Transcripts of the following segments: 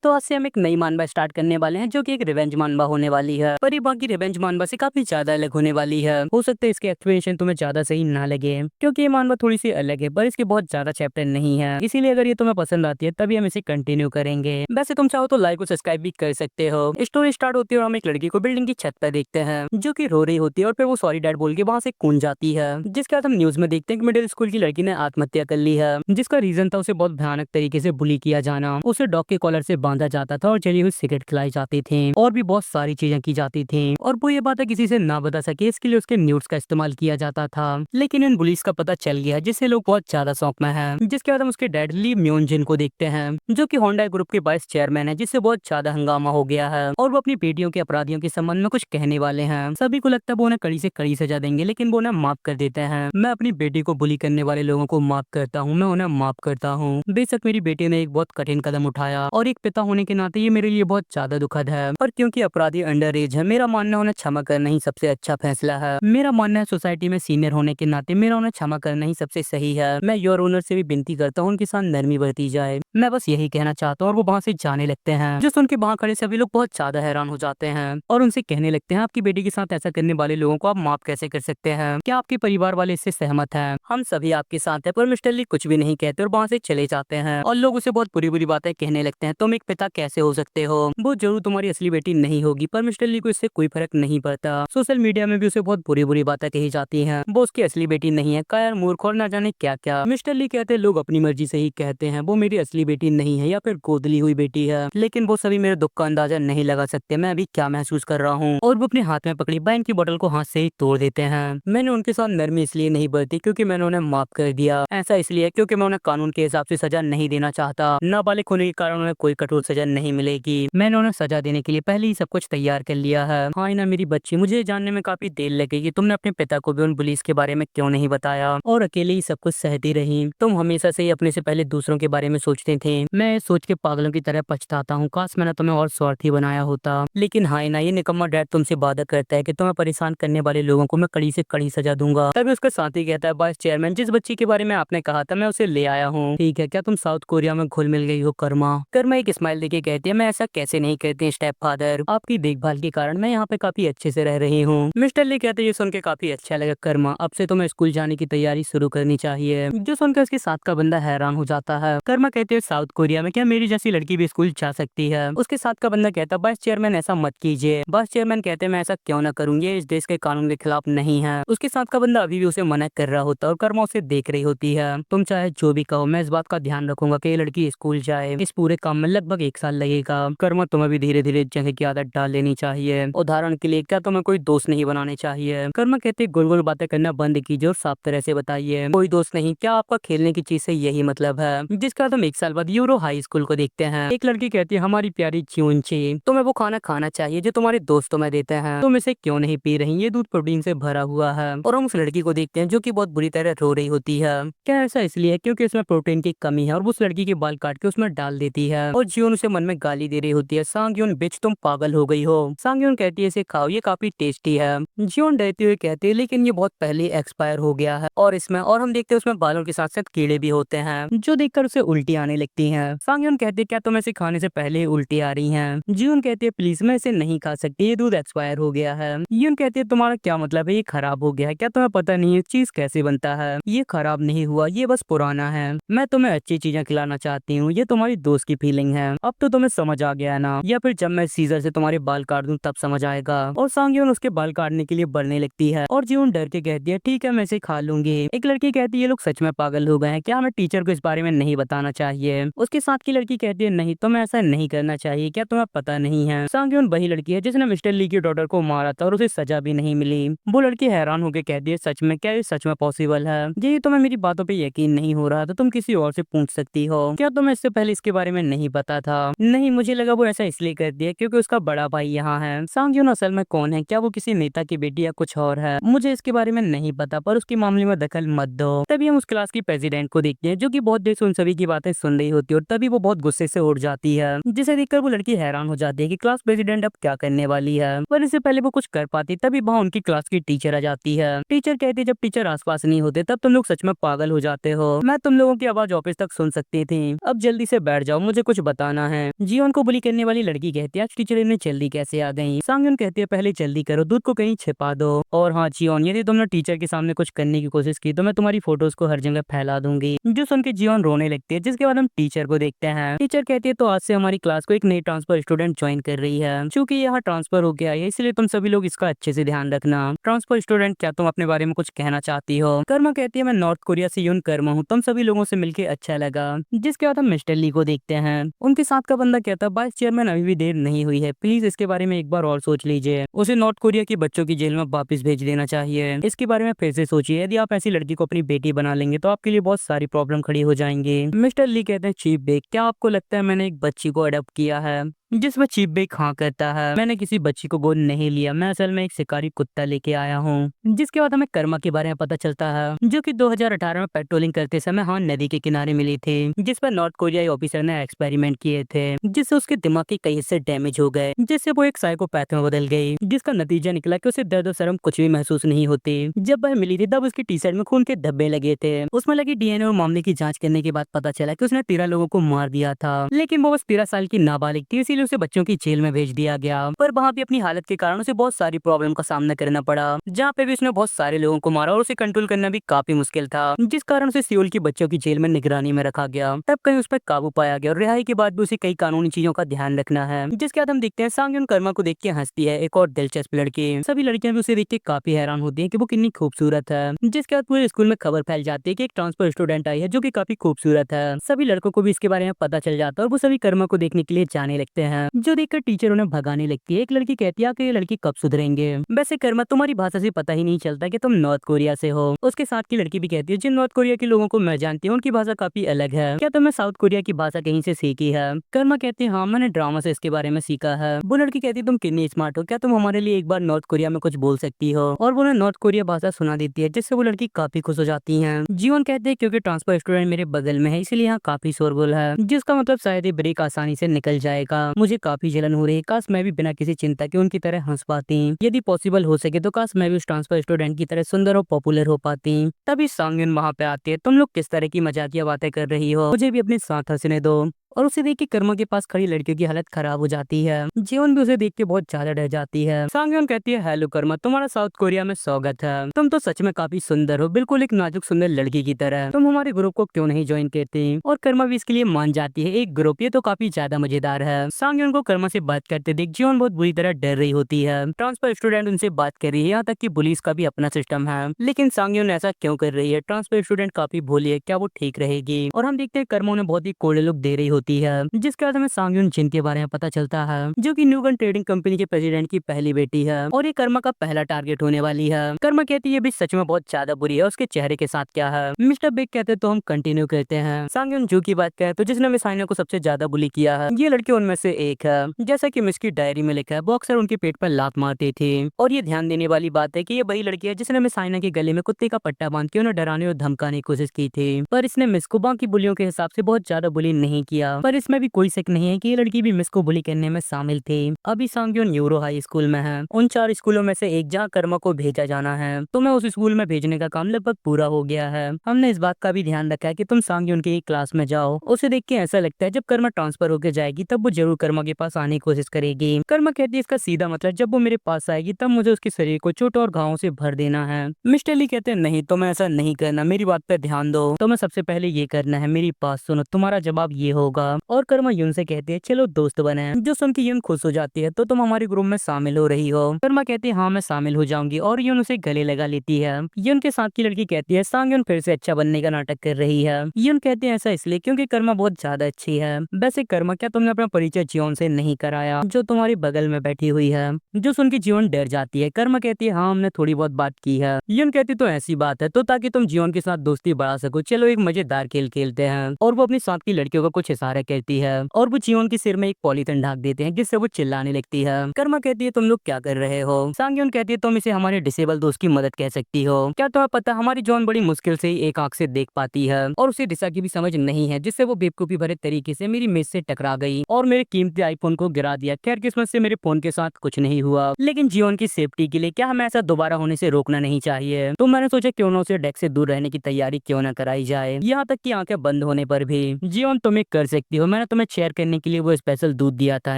तो आज से हम एक नई मानवा स्टार्ट करने वाले हैं जो कि एक रिवेंज मानवा होने वाली है, पर ये बाकी रिवेंज मानवा से काफी ज्यादा अलग होने वाली है। हो सकता है इसके एक्सप्लेनेशन तुम्हें ज्यादा सही ना लगे क्योंकि ये मानवा थोड़ी सी अलग है, पर इसके बहुत ज्यादा चैप्टर नहीं है, इसीलिए अगर ये तुम्हें पसंद आती है तभी हम इसे कंटिन्यू करेंगे। वैसे तुम चाहो तो लाइक और सब्सक्राइब भी कर सकते हो। स्टोरी स्टार्ट होती है और हम एक लड़की को बिल्डिंग की छत पर देखते हैं जो कि रो रही होती है और फिर वो सॉरी डैड बोल के वहाँ से कूद जाती है, जिसके बाद हम न्यूज में देखते हैं कि मिडिल स्कूल की लड़की ने आत्महत्या कर ली है, जिसका रीजन था उसे बहुत भयानक तरीके से बुली किया जाना। उसे डॉग के कॉलर से बांधा जाता था और जली हुई सिगरेट खिलाई जाती थी और भी बहुत सारी चीजें की जाती थी, और वो ये बात किसी से ना बता सके इसके लिए उसके न्यूड्स का इस्तेमाल किया जाता था। लेकिन इन बुलीज का पता चल गया जिससे लोग बहुत ज्यादा शौक में हैं। जिसके बाद हम उसके डैड ली म्योन जिन को देखते हैं जो कि होंडा ग्रुप के वाइस चेयरमैन है, जिससे बहुत ज्यादा हंगामा हो गया है और वो अपनी बेटियों के अपराधियों के संबंध में कुछ कहने वाले हैं। सभी को लगता है वो उन्हें कड़ी से कड़ी सजा देंगे, लेकिन वो उन्हें माफ कर देते हैं। मैं अपनी बेटी को बुली करने वाले लोगों को माफ करता हूँ, मैं उन्हें माफ करता हूँ। बेशक मेरी बेटी ने एक बहुत कठिन कदम उठाया और एक पिता होने के नाते ये मेरे लिए बहुत ज्यादा दुखद है, पर क्योंकि अपराधी अंडर एज है मेरा मानना है उन्हें क्षमा करना ही सबसे अच्छा फैसला है। मेरा मानना है सोसाइटी में सीनियर होने के नाते मेरा उन्हें क्षमा करना ही सबसे सही है। मैं योर ओनर से भी विनती करता हूँ उनके साथ नरमी बरती जाए। मैं बस यही कहना चाहता हूँ और वो वहाँ से जाने लगते हैं। जो सुन के वहाँ खड़े सभी लोग बहुत ज्यादा हैरान हो जाते हैं और उनसे कहने लगते हैं आपकी बेटी के साथ ऐसा करने वाले लोगों को आप माफ कैसे कर सकते हैं? क्या आपके परिवार वाले इससे सहमत हैं? हम सभी आपके साथ हैं। पर मिस्टर ली कुछ भी नहीं कहते और वहाँ से चले जाते हैं और लोग उसे बहुत बुरी बुरी बातें कहने लगते हैं। तुम एक पिता कैसे हो सकते हो? वो जरूर तुम्हारी असली बेटी नहीं होगी, पर मिस्टर ली को इससे कोई फर्क नहीं पड़ता। सोशल मीडिया में भी उसे बहुत बुरी बुरी बातें कही जाती हैं। वो उसकी असली बेटी नहीं है, कायर मूर्ख और ना जाने क्या क्या। मिस्टर ली कहते हैं लोग अपनी मर्जी से ही कहते हैं, वो मेरी असली बेटी नहीं है या फिर गोद ली हुई बेटी है, लेकिन वो सभी मेरे दुख का अंदाजा नहीं लगा सकते मैं अभी क्या महसूस कर रहा हूँ। और वो अपने हाथ में पकड़ी वाइन की बोतल को हाथ से ही तोड़ देते हैं। मैंने उनके साथ नरमी इसलिए नहीं बरती क्योंकि मैंने उन्हें माफ कर दिया, ऐसा इसलिए क्योंकि मैं उन्हें कानून के हिसाब से सजा नहीं देना चाहता। नाबालिग होने के कारण उन्हें कोई कठोर सजा नहीं मिलेगी। मैंने उन्हें सजा देने के लिए पहले ही सब कुछ तैयार कर लिया है। हाँ ना मेरी बच्ची, मुझे ये जानने में काफी देर लगेगी तुमने अपने पिता को भी उन पुलिस के बारे में क्यों नहीं बताया और अकेले ही सब कुछ सहती रही। तुम हमेशा से ही अपने से पहले दूसरों के बारे में सोचते थे। मैं सोच के पागलों की तरह पछताता हूँ, काश मैंने तुम्हें और स्वार्थी बनाया होता। लेकिन हाँ ना ये निकम्मा डैड तुमसे वादा करता है कि तुम्हें परेशान करने वाले लोगों को मैं कड़ी से कड़ी सजा दूंगा। तभी उसका साथी कहता है वाइस चेयरमैन जिस बच्ची के बारे में आपने कहा था मैं उसे ले आया हूँ। ठीक है, क्या तुम साउथ कोरिया में घुल मिल गई हो कर्मा? कर्मा एक स्माइल देके कहती है मैं ऐसा कैसे नहीं कहती स्टेप फादर, आपकी देखभाल के कारण मैं यहाँ पे काफी अच्छे से रह रही हूँ। मिस्टर ली कहते ये सुन के काफी अच्छा लगा कर्मा, अब से तुम्हें स्कूल जाने की तैयारी शुरू करनी चाहिए। जो सुनकर उसके साथ का बंदा हैरान हो जाता है। कर्मा कहते हैं साउथ कोरिया में क्या मेरी जैसी लड़की भी स्कूल जा सकती है? उसके साथ का बंदा कहता है वाइस चेयरमैन ऐसा मत कीजिए। वाइस चेयरमैन कहते हैं मैं ऐसा क्यों ना करूँ, ये इस देश के कानून के खिलाफ नहीं है। उसके साथ का बंदा अभी भी उसे मना कर रहा होता है और कर्मा उसे देख रही होती है। तुम चाहे जो भी कहो मैं इस बात का ध्यान रखूंगा कि ये लड़की स्कूल जाए। इस पूरे काम में लगभग 1 साल लगेगा। कर्मा तुम्हें भी धीरे धीरे जगह की आदत डाल लेनी चाहिए। उदाहरण के लिए क्या तुम्हें कोई दोस्त नहीं बनाने चाहिए? कर्मा कहते गुल गुल बातें करना बंद कीजिए और साफ तरह से बताइए कोई दोस्त नहीं, क्या आपका खेलने की चीज से यही मतलब है? जिसका तुम 1 साल बाद यूरो हाई स्कूल को देखते हैं। एक लड़की कहती है हमारी प्यारी च्यूंची, तुम्हें वो खाना खाना चाहिए जो तुम्हारे दोस्तों में देते हैं, तुम इसे क्यों नहीं पी रही? ये दूध प्रोटीन से भरा हुआ है। और हम उस लड़की को देखते हैं जो कि बहुत बुरी तरह रो रही होती है। क्या ऐसा इसलिए क्योंकि उसमें प्रोटीन की कमी है और वो उस लड़की के बाल काट के उसमें डाल देती है। और जियोन उसे मन में गाली दे रही होती है सांगयोन बिच तुम पागल हो गई हो। सांगयोन कहती है इसे खाओ ये काफी टेस्टी है। जियोन डरते हुए कहती है लेकिन ये बहुत पहले एक्सपायर हो गया है और इसमें, और हम देखते हैं उसमें बालों के साथ साथ कीड़े भी होते हैं जो देखकर उसे उल्टी आने लगती हैं। सांगयोन कहती है क्या तुम इसे खाने से पहले ही उल्टी आ रही हैं? जियोन कहती है प्लीज मैं इसे नहीं खा सकती, ये दूध एक्सपायर हो गया है। जियोन कहती है तुम्हारा क्या मतलब है ये खराब हो गया है? क्या तुम्हें पता नहीं है चीज कैसे बनता है? ये खराब नहीं हुआ, ये बस पुराना है। मैं तुम्हें अच्छी चीजें खिलाना चाहती हूँ, ये तुम्हारी दोस्त की फीलिंग है। अब तो तुम्हें समझ आ गया ना, या फिर जब मैं सीजर से तुम्हारे बाल काट दूं तब समझ आएगा। और सांगयोन उसके बाल काटने के लिए बढ़ने लगती है और जियोन डर के कहती है ठीक है मैं इसे खा लूंगी। एक लड़की कहती है ये लोग सच में पागल हो गए हैं, क्या हमें टीचर को इस बारे में नहीं बताना चाहिए? उसके साथ की लड़की कहती है नहीं तुम्हें ऐसा नहीं करना चाहिए, क्या तुम्हें पता नहीं है सांगयोन वही लड़की है जिसने मिस्टर ली की डॉटर को मारा था और उसे सजा भी नहीं मिली। वो लड़की हैरान होकर कहती है सच में? क्या ये सच में पॉसिबल है? यही तुम्हें मेरी बातों पे यकीन नहीं हो रहा तो तुम किसी और से पूछ सकती हो। क्या तुम्हें इससे पहले इसके बारे में नहीं पता था? नहीं, मुझे लगा वो ऐसा इसलिए कर दिया क्योंकि उसका बड़ा भाई यहाँ है। सांगयोन असल में कौन है? क्या वो किसी नेता की बेटी या कुछ और है? मुझे इसके बारे में नहीं पता, पर उसके मामले में दखल मत दो। तभी हम उस क्लास की प्रेसिडेंट को देखते हैं जो कि बहुत देर से उन सभी की बातें सुन रही होती है और तभी वो बहुत गुस्से से उठ जाती है, जिसे देखकर वो लड़की हैरान हो जाती है कि क्लास प्रेसिडेंट अब क्या करने वाली है। पर इससे पहले वो कुछ कर पाती तभी वहाँ उनकी क्लास की टीचर आ जाती है। टीचर कहती है जब टीचर आसपास नहीं होते तब तुम लोग सच में पागल हो जाते हो। मैं तुम लोगों की आवाज ऑफिस तक सुन सकती थी। अब जल्दी से बैठ जाओ, मुझे कुछ बताना आना है। जीवन को बुली करने वाली लड़की कहती है आज टीचर इतनी जल्दी कैसे आ गई। सांगयन कहती है पहले जल्दी करो, दूध को कहीं छिपा दो। और हाँ जीवन, यदि तुमने टीचर के सामने कुछ करने की कोशिश की तो मैं तुम्हारी फोटोज को हर जगह फैला दूंगी। जो सुन के जीवन रोने लगती है, जिसके बाद हम टीचर को देखते हैं। टीचर कहती है तो आज से हमारी क्लास को एक नई ट्रांसफर स्टूडेंट ज्वाइन कर रही है। चूंकि यहाँ ट्रांसफर हो गया है इसलिए तुम सभी लोग इसका अच्छे से ध्यान रखना। ट्रांसफर स्टूडेंट, क्या तुम अपने बारे में कुछ कहना चाहती हो? कर्मा कहती है मैं नॉर्थ कोरिया से यून कर्मा हूँ, तुम सभी लोगों से मिलकर अच्छा लगा। जिसके बाद हम मिस्टर ली को देखते हैं। उनके साथ का बंदा कहता है वाइस चेयरमैन अभी भी देर नहीं हुई है, प्लीज इसके बारे में एक बार और सोच लीजिए। उसे नॉर्थ कोरिया के बच्चों की जेल में वापस भेज देना चाहिए। इसके बारे में फिर से सोचिए, यदि आप ऐसी लड़की को अपनी बेटी बना लेंगे तो आपके लिए बहुत सारी प्रॉब्लम खड़ी हो जाएंगी। मिस्टर ली कहते हैं चीफ बेक, क्या आपको लगता है मैंने एक बच्ची को अडॉप्ट किया है? जिसमें चीफ बेक हाँ करता है मैंने किसी बच्ची को गोद नहीं लिया, मैं असल में एक शिकारी कुत्ता लेके आया हूँ। जिसके बाद हमें कर्मा के बारे में पता चलता है, जो कि 2018 में पेट्रोलिंग करते समय हाँ नदी के किनारे मिली थी, जिस पर नॉर्थ कोरियाई ऑफिसर ने एक्सपेरिमेंट किए थे, जिससे उसके दिमाग के कई हिस्से डैमेज हो गए, जिससे वो एक साइकोपैथ में बदल गई। जिसका नतीजा निकला कि उसे दर्द और शर्म कुछ भी महसूस नहीं होती। जब वह मिली थी तब उसकी टी शर्ट में खून के धब्बे लगे थे। उसमें लगी डीएनए और मामले की जाँच करने के बाद पता चला कि उसने 13 लोगों को मार दिया था, लेकिन वो बस 13 साल की नाबालिग थी, इसीलिए उसे बच्चों की जेल में भेज दिया गया। पर वहाँ भी अपनी हालत के कारण उसे बहुत सारी प्रॉब्लम का सामना करना पड़ा, जहाँ पे भी उसने बहुत सारे लोगों को मारा और उसे कंट्रोल करना भी काफी मुश्किल था, जिस कारण उसे सियोल की बच्चों की जेल में निगरानी में रखा गया। तब कहीं उस पर काबू पाया गया और रिहाई के बाद भी उसे कई कानूनी चीजों का ध्यान रखना है। जिसके बाद हम देखते हैं सांगयन कर्मा को देख के हंसती है, एक और दिलचस्प लड़की। सभी लड़कियां भी उसे देख के काफी हैरान होती है कि वो कितनी खूबसूरत है। जिसके बाद पूरे स्कूल में खबर फैल जाती है कि एक ट्रांसफर स्टूडेंट आई है जो कि काफी खूबसूरत है। सभी लड़कों को भी इसके बारे में पता चल जाता है और वो सभी कर्मा को देखने के लिए जाने लगते हैं, जो देखकर टीचर उन्हें भगाने लगती है। एक लड़की कहती है कि ये लड़की कब सुधरेंगे, वैसे कर्मा तुम्हारी भाषा से पता ही नहीं चलता कि तुम नॉर्थ कोरिया से हो। उसके साथ की लड़की भी कहती है जिन नॉर्थ कोरिया के लोगों को मैं जानती हूँ उनकी भाषा काफी अलग है, क्या तुमने साउथ कोरिया की भाषा कहीं से सीखी है? कर्मा कहती है हाँ मैंने ड्रामा से इसके बारे में सीखा है। वो लड़की कहती है तुम कितनी स्मार्ट हो, क्या तुम हमारे लिए एक बार नॉर्थ कोरिया में कुछ बोल सकती हो? और वो उन्हें नॉर्थ कोरिया भाषा सुना देती है, जिससे वो लड़की काफी खुश हो जाती है। जीवन कहते हैं क्योंकि ट्रांसफर स्टूडेंट मेरे बगल में है इसलिए यहाँ काफी शोरगुल है, जिसका मतलब शायद ये ब्रेक आसानी से निकल जाएगा। मुझे काफी जलन हो रही है, काश मैं भी बिना किसी चिंता के उनकी तरह हंस पाती। यदि पॉसिबल हो सके तो काश मैं भी उस ट्रांसफर स्टूडेंट की तरह सुंदर और पॉपुलर हो पाती। तभी सांगयन वहाँ पे आती है, तुम लोग किस तरह की मजाकिया बातें कर रही हो, मुझे भी अपने साथ हंसने दो। और उसे देख के कर्मा के पास खड़ी लड़कियों की हालत खराब हो जाती है। जीवन भी उसे देख के बहुत ज्यादा डर जाती है। सांगयन कहती है हेलो कर्मा, तुम्हारा साउथ कोरिया में स्वागत है, तुम तो सच में काफी सुंदर हो, बिल्कुल एक नाजुक सुंदर लड़की की तरह, तुम हमारे ग्रुप को क्यों नहीं ज्वाइन करती? और कर्मा भी इसके लिए मान जाती है, एक ग्रुप, ये तो काफी ज्यादा मजेदार है। सांगयन को कर्मा से बात करते देख जीवन बहुत बुरी तरह डर रही होती है। ट्रांसफर स्टूडेंट उनसे बात कर रही है, यहाँ तक कि पुलिस का भी अपना सिस्टम है, लेकिन सांगयन ऐसा क्यों कर रही है? ट्रांसफर स्टूडेंट काफी भोली है, क्या वो ठीक रहेगी? और हम देखते हैं कर्मा उन्हें बहुत ही कोल्ड लुक दे रही होती है, जिसके बाद हमें सांगयन जिन के बारे में पता चलता है, जो कि न्यूगन ट्रेडिंग कंपनी के प्रेसिडेंट की पहली बेटी है और ये कर्मा का पहला टारगेट होने वाली है। कर्मा कहती है भी सच में बहुत ज्यादा बुरी है, उसके चेहरे के साथ क्या है? मिस्टर बेग कहते तो हम कंटिन्यू करते हैं। सांगयन जू की बात करें तो जिसने मिस आइना को सबसे ज्यादा बुली किया है, ये लड़की उनमें से एक है। जैसा कि मिस की डायरी में लिखा है, वो अक्सर उनके पेट पर लात मारती थी। और ये ध्यान देने वाली बात है कि ये वही लड़की है जिसने मिस आइना के गले में कुत्ते का पट्टा बांध के उन्हें डराने और धमकाने की कोशिश की थी, पर इसने मिस को बाकी बुलियों के हिसाब से बहुत ज्यादा बुली नहीं किया। पर इसमें भी कोई शक नहीं है कि ये लड़की भी मिस को बुली करने में शामिल थी। अभी सांगयन यूरो हाई स्कूल में है, उन 4 स्कूलों में से एक जहाँ कर्मा को भेजा जाना है, तो मैं उस स्कूल में भेजने का काम लगभग पूरा हो गया है। हमने इस बात का भी ध्यान रखा है कि तुम सांगयन की क्लास में जाओ। उसे देख के ऐसा लगता है जब कर्मा ट्रांसफर होकर जाएगी तब वो जरूर कर्मा के पास आने की कोशिश करेगी। कर्मा कहती है इसका सीधा मतलब जब वो मेरे पास आएगी तब मुझे उसके शरीर को चोट और घावों से भर देना है। मिस्टर ली कहते हैं नहीं, तो मैं ऐसा नहीं करना, मेरी बात पे ध्यान दो, तो मैं सबसे पहले ये करना है, मेरी बात सुनो, तुम्हारा जवाब ये होगा। और कर्मा यून से कहती है चलो दोस्त बने, जो सुन के यून खुश हो जाती है, तो तुम हमारे ग्रुप में शामिल हो रही हो? कर्मा कहती है हाँ मैं शामिल हो जाऊंगी, और यून उसे गले लगा लेती है। यून के साथ की लड़की कहती है सांगयन फिर से अच्छा बनने का नाटक कर रही है। यून कहते हैं ऐसा इसलिए क्योंकि कर्मा बहुत ज्यादा अच्छी है। वैसे कर्मा, क्या तुमने अपना परिचय जीवन से नहीं कराया जो तुम्हारी बगल में बैठी हुई है? जो सुन के जीवन डर जाती है। कर्मा कहती है हाँ हमने थोड़ी बहुत बात की है। यून कहती तो ऐसी बात है तो ताकि तुम जीवन के साथ दोस्ती बढ़ा सको, चलो एक मजेदार खेल खेलते हैं। और वो अपनी साथ की लड़कियों को कुछ इशारा करती है और वो जीवन के सिर में एक पॉलीथिन ढाक देते हैं, जिससे वो चिल्लाने लगती है। कर्मा कहती है तुम लोग क्या कर रहे हो? सांगयन कहती है तुम इसे हमारे डिसेबल दोस्त की मदद कह सकती हो, क्या तुम्हें पता हमारी जॉन बड़ी मुश्किल से ही एक आंख से देख पाती है और उसे दिशा की भी समझ नहीं है, जिससे वो बेवकूफी भरे तरीके से मेरी मेज से टकरा गई और मेरे कीमती आईफोन को गिरा दिया। खैर किस्मत से मेरे फोन के साथ कुछ नहीं हुआ, लेकिन जीवन की सेफ्टी के लिए क्या हमें ऐसा दोबारा होने से रोकना नहीं चाहिए? तो मैंने सोचा क्यों ना उसे डेस्क से दूर रहने की तैयारी क्यों ना कराई जाए, यहाँ तक कि आंखें बंद होने पर भी। जीवन तुम एक कर सकती हो, मैंने तुम्हें शेयर करने के लिए वो स्पेशल दूध दिया था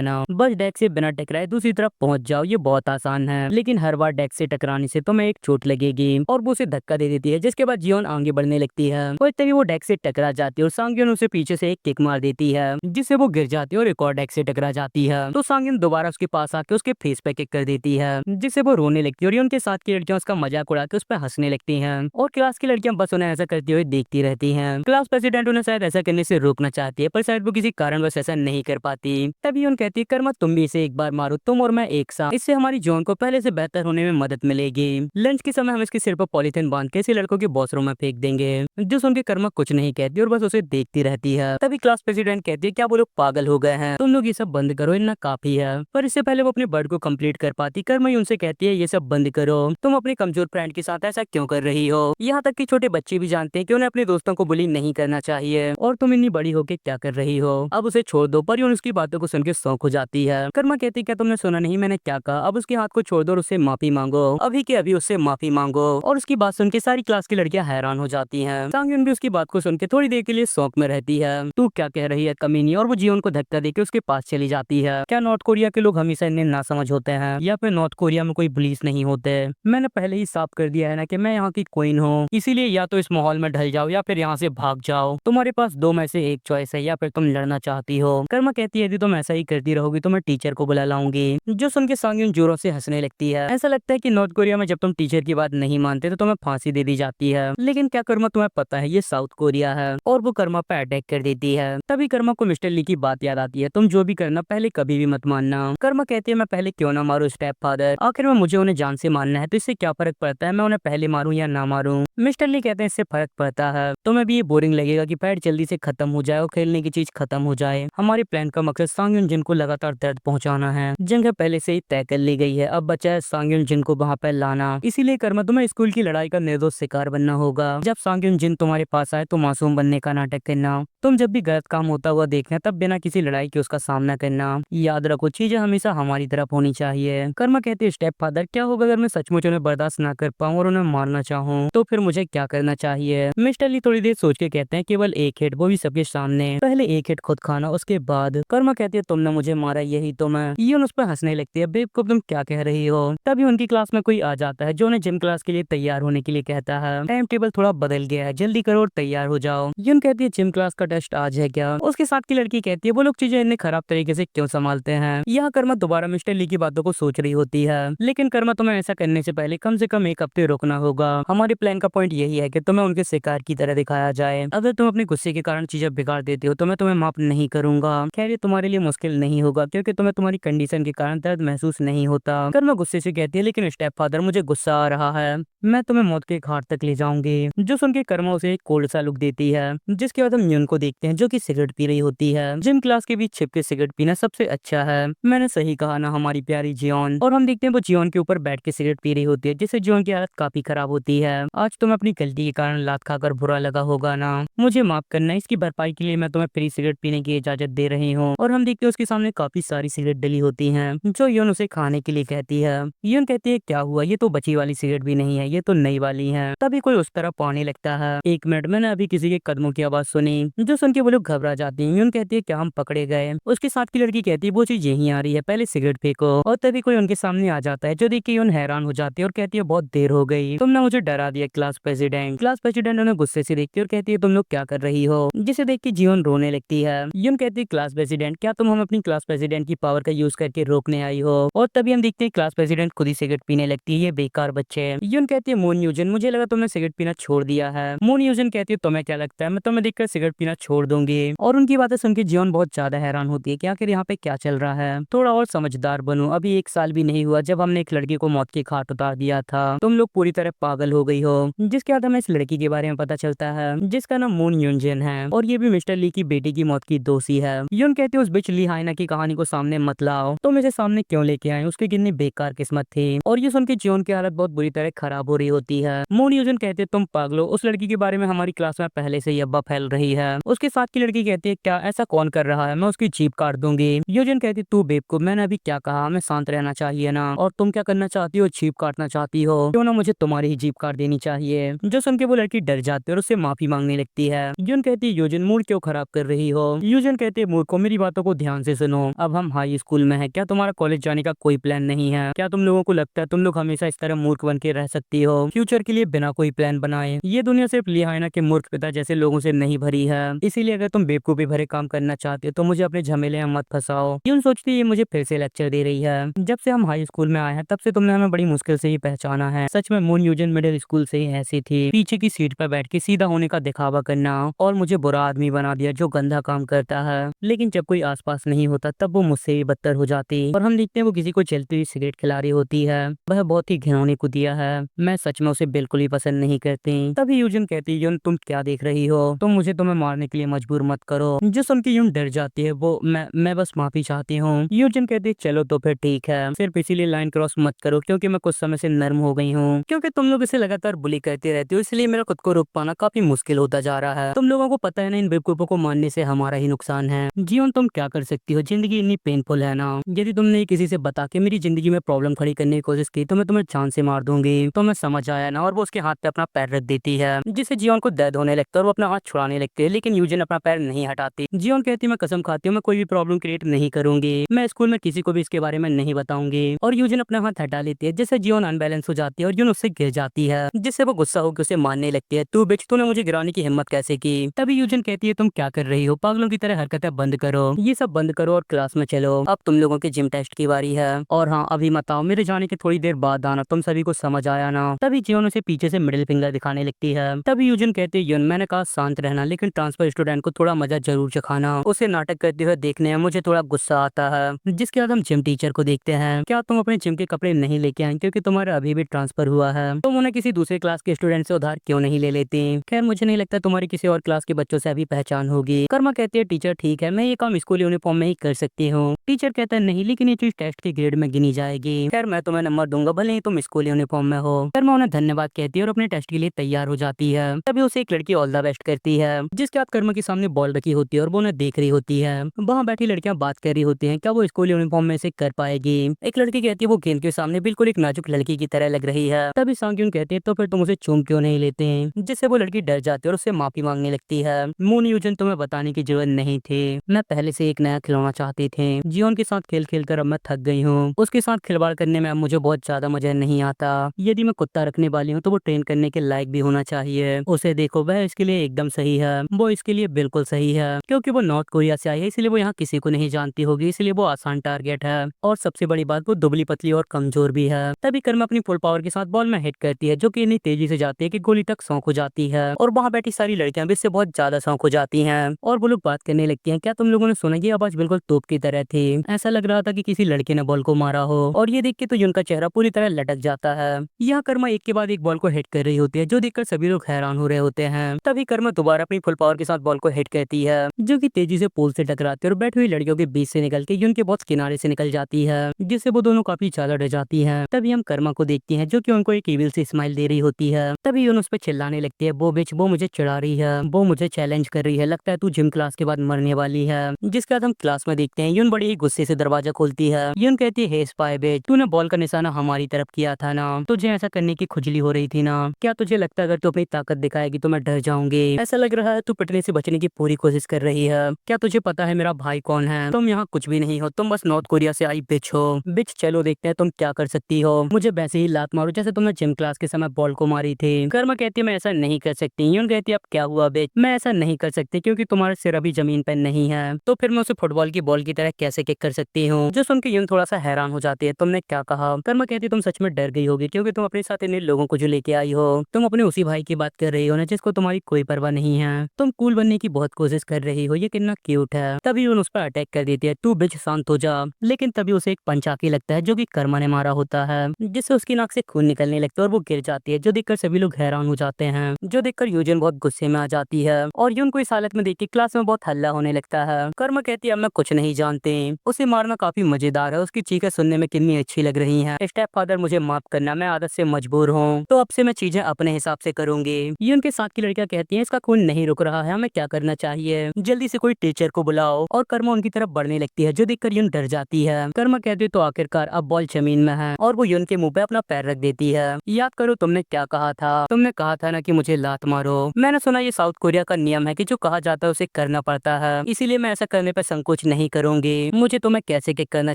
ना, बस डेस्क से बिना टकराए दूसरी तरफ पहुंच जाओ, ये बहुत आसान है। लेकिन हर बार डेस्क से टकराने से तुम्हें एक चोट लगेगी और वो उसे धक्का दे देती है, जिसके बाद जियोन आगे बढ़ने लगती है और तभी वो डेस्क से टकरा जाती है और सांगयन उसे पीछे से एक किक मार देती है, जिससे वो गिर जाती है और एक और डेस्क से टकरा जाती है। तो सांगयन दोबारा उसके पास आके उसके फेस पे किक कर देती है, जिससे वो रोने लगती है और ये उनके साथ की लड़कियां उसका मजाक उड़ा के उस पर हंसने लगती हैं और क्लास की लड़कियां बस उन्हें ऐसा करते हुए देखती रहती हैं। क्लास प्रेसिडेंट उन्हें शायद ऐसा करने से रोकना चाहती है, पर शायद वो किसी कारणवश ऐसा नहीं कर पाती। तभी उन कहती है, कर्मा तुम भी इसे एक बार मारो, तुम और मैं एक साथ, इससे हमारी जोन को पहले से बेहतर होने में मदद मिलेगी। लंच के समय हम इसके सिर पर पॉलिथीन बांध के इसे लड़कों के वॉशरूम में फेंक देंगे। जो सुन के कर्मा कुछ नहीं कहती और बस उसे देखती रहती है। तभी क्लास प्रेसिडेंट कहती है, क्या वो लोग पागल हो गए हैं, तुम लोग ये सब बंद करो, इतना काफी है। पर इससे पहले वो अपने वर्ड को कंप्लीट कर पाती, कर्मा ही उनसे कहती है, ये सब बंद करो, तुम अपने कमजोर फ्रेंड के साथ ऐसा क्यों कर रही हो। यहाँ तक कि छोटे बच्चे भी जानते हैं कि उन्हें अपने दोस्तों को बुली नहीं करना चाहिए, और तुम इतनी बड़ी होके क्या कर रही हो, अब उसे छोड़ दो। पर यून उसकी बातों को सुन के शौक हो जाती है। कर्मा कहती है, क्या तुमने सुना नहीं मैंने क्या कहा, अब उसके हाथ को छोड़ दो और उससे माफी मांगो, अभी के अभी उससे माफी मांगो। और उसकी बात सुन के सारी क्लास की लड़कियां हैरान हो जाती हैं। सांगयुन भी उसकी बात को सुन के थोड़ी देर के लिए शौक में रहती है। तू क्या कह रही है कमीनी, और वो जियोन को धक्का देके उसके पास चली जाती है। क्या नॉर्थ कोरिया के लोग हमेशा इन्हें ना समझ होते हैं, या फिर नॉर्थ कोरिया में कोई पुलिस नहीं होते। मैंने पहले ही साफ कर दिया है ना कि मैं यहाँ की क्वीन हूँ, इसीलिए या तो इस माहौल में ढल जाओ या फिर यहाँ से भाग जाओ, तुम्हारे पास दो में से एक चॉइस है, या फिर तुम लड़ना चाहती हो। कर्मा कहती है, यदि तुम ऐसा ही करती रहोगी तो मैं टीचर को बुला लाऊंगी। जो सुन के सांगयुन जोरों से हंसने लगती है। ऐसा लगता है कि नॉर्थ कोरिया में जब तुम टीचर की बात नहीं मानते तो तुम्हें फांसी दे दी जाती है। लेकिन क्या कर्मा तुम्हें पता है ये साउथ कोरिया है, और वो कर्मा पे अटैक कर देती है। तभी कर्मा को मिस्टर ली की बात याद आती है, तुम जो भी करना पहले कभी भी मत मानना। कर्मा कहती है, मैं पहले क्यों ना मारू स्टेप फादर, आखिर में मुझे उन्हें जान से मारना है, तो इससे क्या फर्क पड़ता है मैं उन्हें पहले मारूं या ना मारूं। मिस्टर ली कहते हैं, इससे फर्क पड़ता है, तुम्हें भी ये बोरिंग लगेगा कि फाइट जल्दी से खत्म हो जाए और खेलने की चीज खत्म हो जाए। हमारे प्लान का मकसद सांगयुन जिन को लगातार दर्द पहुंचाना है, जगह पहले से ही तय कर ली गई है, अब बचा है सांगयुन जिन को वहाँ पर लाना। इसीलिए कर्मा तुम्हें स्कूल की लड़ाई का निर्दोष शिकार बनना होगा। जब सांगयुन जिन तुम्हारे पास आए तो मासूम बनने का नाटक करना, तुम जब भी गलत काम होता हुआ देखना तब बिना किसी लड़ाई के उसका सामना करना। याद रखो चीजें हमेशा हमारी तरफ होनी चाहिए। कर्मा कहती है, स्टेप फादर क्या होगा अगर मैं सचमुच उन्हें बर्दाश्त ना कर पाऊँ और उन्हें मारना चाहूँ, तो फिर मुझे क्या करना चाहिए। मिस्टर ली थोड़ी देर सोच के कहते हैं, केवल एक हिट, वो भी सबके सामने, पहले एक हिट खुद खाना उसके बाद। कर्मा कहती है, तुमने मुझे मारा यही तो मैं। यून उस पर हंसने लगती है, बेवकूफ तुम क्या कह रही हो। तभी उनकी क्लास में कोई आ जाता है जो उन्हें जिम क्लास के लिए तैयार होने के लिए कहता है। टाइम टेबल थोड़ा बदल गया है, जल्दी करो और तैयार हो जाओ। यून कहती है, जिम क्लास का टेस्ट आज है क्या। उसके साथ की लड़की कहती है, वो लोग चीजें इतने खराब तरीके से क्यों संभालते हैं। यहाँ कर्मा दोबारा मिस्टर ली की बातों को सोच रही होती है, लेकिन कर्मा तुम्हें ऐसा करने से पहले कम से कम एक हफ्ते रुकना होगा। हमारे प्लान का पॉइंट यही है कि तुम्हें उनके शिकार की तरह दिखाया जाए। अगर तुम अपने गुस्से के कारण चीजें बिगाड़ देते हो तो मैं तुम्हें माफ नहीं करूंगा। खैर ये तुम्हारे लिए मुश्किल नहीं होगा क्योंकि तुम्हें तुम्हारी कंडीशन के कारण दर्द महसूस नहीं होता। कर्मा गुस्से से कहती है, लेकिन स्टेप फादर मुझे गुस्सा आ रहा है, मैं तुम्हें मौत के घाट तक ले जाऊंगी। जो सुन के कर्मा उसे एक कोल्ड सा लुक देती है, जिसके बाद हम यून को देखते हैं जो कि सिगरेट पी रही होती है। जिम क्लास के बीच छिप के सिगरेट पीना सबसे अच्छा है, मैंने सही कहा ना हमारी प्यारी जियोन। और हम देखते हैं वो जियोन के ऊपर बैठ के सिगरेट पी रही होती है, जिससे जियोन की हालत काफी खराब होती है। आज तुम्हें अपनी गलती के कारण लात खाकर बुरा लगा होगा ना, मुझे माफ करना, इसकी भरपाई के लिए मैं तुम्हें फ्री सिगरेट पीने की इजाजत दे रही हूँ। और हम देखते हैं उसके सामने काफी सारी सिगरेट डली होती हैं, जो यून उसे खाने के लिए कहती है। यून कहती है, क्या हुआ, ये तो बची वाली सिगरेट भी नहीं है, ये तो नई वाली है। तभी कोई उस तरफ आने लगता है। एक मिनट, मैंने अभी किसी के कदमों की आवाज सुनी, जो सुन के वो लोग घबरा जाती हैं। यून कहती है, क्या हम पकड़े गए। उसके साथ की लड़की कहती है, वो चीज यहीं आ रही है, पहले सिगरेट फेंको। और तभी कोई उनके सामने आ जाता है, जो देख के यून हैरान हो जाती है और कहती है, बहुत देर हो गई, तुमने मुझे डरा दिया क्लास प्रेसिडेंट। क्लास प्रेसिडेंट उन्हें गुस्से से देखती है और कहती है, तुम लोग क्या कर रही हो, जिसे देख के जियोन रोने लगती है। यून कहती है, क्लास प्रेसिडेंट क्या तुम हम अपनी क्लास प्रेसिडेंट की पावर का यूज करके रोकने आई हो। और तभी हम देखते हैं क्लास प्रेसिडेंट खुद ही सिगरेट पीने लगती है, ये बेकार बच्चे। यून कहती है, मून यूजन मुझे लगा तुमने सिगरेट पीना छोड़ दिया है। मून यूजन कहती है, तुम्हें क्या लगता है मैं तुम्हें देखकर सिगरेट पीना छोड़ दूंगी। और उनकी बातें सुन के जियोन बहुत ज्यादा हैरान होती है कि आखिर यहाँ पे क्या चल रहा है। थोड़ा और समझदार बनो, अभी 1 साल भी नहीं हुआ जब हमने एक लड़की को मौत के घाट उतार दिया था, तुम लोग पूरी तरह पागल हो गई हो। जिसके बाद हमें इस लड़की के बारे में पता चलता है, जिसका नाम मून यूनजन है, और ये भी मिस्टर ली की बेटी की मौत की दोषी है। यून कहती है, उस बिच ली हाइना की कहानी को सामने मत लाओ, तुम इसे सामने क्यों लेके आए, उसकी कितनी बेकार किस्मत थी। और ये सुन के जियोन की हालत बहुत बुरी तरह खराब हो रही होती है। मून यूजन कहते, तुम पागलो, उस लड़की के बारे में हमारी क्लास में पहले से ही अब्बा फैल रही है। उसके साथ की लड़की कहती है, क्या ऐसा कौन कर रहा है, मैं उसकी जीभ काट दूंगी। यूजन कहती, तू बेवकूफ, मैंने अभी क्या कहा, हमें शांत रहना चाहिए ना। और तुम क्या करना चाहती हो, जीभ काटना चाहती हो, क्यों ना मुझे तुम्हारी ही जीभ काट देनी चाहिए। जो सुन के वो लड़की डर जाती है और उससे माफी मांगने लगती है। यूजन कहती है, यूजन मूड क्यों खराब कर रही हो। यूजन कहते मूर्खों मेरी बातों को ध्यान से सुनो, अब हम हाई स्कूल में है, क्या तुम्हारा कॉलेज जाने का कोई प्लान नहीं है? क्या तुम लोगों को लगता है तुम लोग हमेशा इस तरह मूर्ख बन के रह सकती हो फ्यूचर के लिए बिना कोई प्लान बनाए? ये दुनिया सिर्फ लिहाना के मूर्ख पिता जैसे लोगों से नहीं भरी है, इसीलिए अगर तुम बेवकूफी भरे काम करना चाहते हो तो मुझे अपने झमेले में मत फंसाओ। यून सोचती है मुझे फिर से लेक्चर दे रही है। जब से हम हाई स्कूल में आए हैं तब से तुमने हमें बड़ी मुश्किल से ही पहचाना है। सच में मून यूजन मिडिल स्कूल से ही ऐसी थी, पीछे की सीट पर बैठ के सीधा होने का दिखावा करना और मुझे बुरा आदमी बना दिया जो गंदा काम करता है। लेकिन जब कोई आसपास नहीं होता तब वो मुझसे भी बदतर हो जाती और हम देखते हैं वो किसी को चलती हुई सिगरेट खिला रही होती है। वह बहुत ही घिनौने को दिया है, मैं सच में उसे बिल्कुल ही पसंद नहीं करती। तभी यूजन कहती यून तुम क्या देख रही हो, तुम मुझे तुम्हें मारने के लिए मजबूर मत करो। जो सुन के यून डर जाती है वो मैं बस माफी चाहती हूँ। यूजन कहती चलो तो फिर ठीक है, सिर्फ इसीलिए लाइन क्रॉस मत करो क्योंकि मैं कुछ समय से नर्म हो गई हूँ। क्योंकि तुम लोग इसे लगातार बुली करते रहते हो इसलिए मेरा खुद को रोक पाना काफी मुश्किल होता जा रहा है। तुम लोगों को पता है ना इन बेवकूफों को मानने से हमारा ही नुकसान है। जीवन तुम क्या कर सकती हो, जिंदगी इतनी पेनफुल है ना। यदि तुमने किसी से बता के मेरी जिंदगी में प्रॉब्लम खड़ी करने की कोशिश की तो मैं तुम्हें जान से मार दूंगी। तो मैं समझ आया ना। और वो उसके हाथ पे अपना पैर रख देती है जिससे जीवन को दर्द होने लगता है और वो अपना हाथ छुड़ाने लगती है, लेकिन यूजन अपना पैर नहीं हटाती। जीवन कहती है मैं कसम खाती हूँ मैं कोई भी प्रॉब्लम क्रिएट नहीं करूंगी, मैं स्कूल में किसी को भी इसके बारे में नहीं बताऊंगी। और यूजन अपना हाथ हटा लेती है जिससे जीवन अनबैलेंस हो जाती है और यून उससे गिर जाती है जिससे वो गुस्सा होकर उसे मारने लगती है। तू बिच तूने मुझे गिराने की हिम्मत कैसे की? तभी यूजन कहती है तुम क्या कर रही हो, पागलों की तरह हरकतें बंद करो, ये सब बंद करो और क्लास में चलो। अब तुम लोगों के जिम टेस्ट की बारी है और हाँ अभी मत आओ, मेरे जाने के थोड़ी देर बाद आना, तुम सभी को समझ आया ना। तभी जीवन उसे पीछे से मिडिल फिंगर दिखाने लगती है। तभी यूजन कहते हैं यून मैंने कहा शांत रहना, लेकिन ट्रांसफर स्टूडेंट को थोड़ा मजा जरूर चखाना। उसे नाटक करते हुए देखने में मुझे थोड़ा गुस्सा आता है। जिसके बाद हम जिम टीचर को देखते हैं। क्या तुम अपने जिम के कपड़े नहीं लेके आए क्योंकि तुम्हारा अभी भी ट्रांसफर हुआ है? तुम उन्हें किसी दूसरे क्लास के स्टूडेंट से उधार क्यों नहीं ले लेती? खैर मुझे नहीं लगता तुम्हारी किसी और क्लास के बच्चों से अभी पहचान होगी। कर्मा कहती है टीचर ठीक है मैं ये काम स्कूल यूनिफॉर्म में ही कर सकती हूँ। टीचर कहता है नहीं, लेकिन ये चीज टेस्ट के ग्रेड में गिनी जाएगी। खैर मैं तुम्हें नंबर दूंगा भले ही तुम स्कूल यूनिफॉर्म में हो। कर्मा उन्हें धन्यवाद कहती है और अपने टेस्ट के लिए तैयार हो जाती है। तभी उसे एक लड़की ऑल द बेस्ट करती है जिसके बाद कर्मा के सामने बॉल रखी होती है और वो उन्हें देख रही होती है। वहाँ बैठी लड़कियां बात कर रही होती है क्या वो स्कूल यूनिफॉर्म में से कर पाएगी। एक लड़की कहती है वो गेंद के सामने बिल्कुल एक नाजुक लड़की की तरह लग रही है। तभी सांग्यून कहते हैं तो फिर तुम उसे चूम क्यों नहीं लेते हैं, जिससे वो लड़की डर जाती है और उससे माफी मांगने लगती है। मून यूजन तुम्हें बताने की जरूरत नहीं थी, मैं पहले से एक नया खिलौना चाहती थी। जीवन के साथ खेल खेल कर अब मैं थक गई हूँ, उसके साथ खिलवाड़ करने में अब मुझे बहुत ज्यादा मजा नहीं आता। यदि मैं कुत्ता रखने वाली हूँ तो वो ट्रेन करने के लायक भी होना चाहिए। उसे देखो वह इसके लिए एकदम सही है, वो इसके लिए बिल्कुल सही है क्योंकि वो नॉर्थ कोरिया से आई है इसलिए वो यहाँ किसी को नहीं जानती होगी, इसलिए वो आसान टारगेट है। और सबसे बड़ी बात वो दुबली पतली और कमजोर भी है। तभी कर्मा अपनी फुल पावर के साथ बॉल में हिट करती है जो कि इतनी तेजी से जाती है कि गोली तक सौंक हो जाती है। और वहाँ बैठी सारी लड़कियां भी इससे बहुत ज्यादा सौंक हो जाती हैं और वो लोग बात करने लगती हैं क्या तुम लोगों ने सुना, ये आवाज बिल्कुल तोप की तरह थी, ऐसा लग रहा था कि किसी लड़के ने बॉल को मारा हो। और ये देख के तो युन का चेहरा पूरी तरह लटक जाता है। यहाँ कर्मा एक के बाद एक बॉल को हिट कर रही होती है जो देखकर सभी लोग हैरान हो रहे होते हैं। तभी कर्मा दोबारा अपनी फुल पावर के साथ बॉल को हिट करती है जो कि तेजी से पोल से टकराती है और बैठी हुई लड़कियों के बीच से निकल के युन के बहुत किनारे से निकल जाती है जिससे वो दोनों काफी ज्यादा डर जाती है। तभी हम कर्मा को देखती हैं जो कि उनको एक इविल सी स्माइल दे रही होती है। तभी युन उस पर चिल्लाने लगती है वो बिच, वो मुझे चिढ़ा रही है, वो मुझे चैलेंज कर रही है, लगता है तू जिम क्लास के बाद मरने वाली है। जिसके बाद हम क्लास में देखते हैं युन बड़ी ही गुस्से से दरवाजा खोलती है। युन कहती है हे स्पाई बिच, तूने बॉल का निशाना हमारी तरफ किया था ना, तुझे ऐसा करने की खुजली हो रही थी ना, क्या तुझे लगता है अगर तू अपनी ताकत दिखाएगी तो मैं डर जाऊंगी? ऐसा लग रहा है तू पिटने से बचने की पूरी कोशिश कर रही है। क्या तुझे पता है मेरा भाई कौन है? तुम यहाँ कुछ भी नहीं हो, तुम बस नॉर्थ कोरिया से आई बिच हो। बिच चलो देखते हैं तुम क्या कर सकती हो, मुझे वैसे ही लात मारो जैसे तुमने जिम क्लास के समय बॉल को मारी थी। कर्मा कहती है मैं ऐसा नहीं कर सकती। युन कहती है अब क्या हुआ बिच, मैं ऐसा नहीं कर सकती क्योंकि तुम्हारा सिर अभी जमीन पर नहीं है, तो फिर मैं उसे फुटबॉल की बॉल की तरह कैसे किक कर सकती हूँ? जो सुन के युन थोड़ा सा हैरान हो जाती है तुमने क्या कहा? कर्मा कहती है तुम सच में डर गई होगी क्योंकि तुम अपने साथ इन लोगों को जो लेके आई हो, तुम अपने उसी भाई की बात कर रही हो ना जिसको तुम्हारी कोई परवाह नहीं है। तुम कूल बनने की बहुत कोशिश कर रही हो, ये कितना क्यूट है। तभी युन उस पर अटैक कर देती है तू बिच शांत हो जा। लेकिन तभी उसे एक पंच आके लगता है जो कि कर्मा ने मारा होता है जिससे उसकी नाक से खून निकलने लगता है और वो गिर जाती है जो देखकर सभी लोग हैरान हो जाते हैं। जो देखकर यूजन बहुत गुस्से में आ जाती है और युन को इस हालत में देख के क्लास में बहुत हल्ला होने लगता है। कर्मा कहती है अब मैं कुछ नहीं जानती, उसे मारना काफी मजेदार है, उसकी चीखें सुनने में कितनी अच्छी लग रही हैं। स्टेप फादर मुझे माफ करना, मैं आदत से मजबूर हूँ, तो अब से मैं चीजें अपने हिसाब से करूंगी। युन के साथ की लड़कियां कहती हैं इसका खून नहीं रुक रहा है, हमें क्या करना चाहिए, जल्दी से कोई टीचर को बुलाओ। और कर्मा उनकी तरफ बढ़ने लगती है जो देखकर युन डर जाती है। कर्मा कहती है तो आखिरकार अब बॉल जमीन में है और वो युन के मुंह पे अपना पैर रख देती है। याद करो तुमने क्या कहा था, तुमने कहा था ना कि मुझे लात मारो। मैंने सुना ये साउथ कोरिया का नियम है कि जो कहा जाता है उसे करना पड़ता है, इसीलिए मैं ऐसा करने पर संकोच नहीं करूंगी। मुझे तुम्हें कैसे किक करना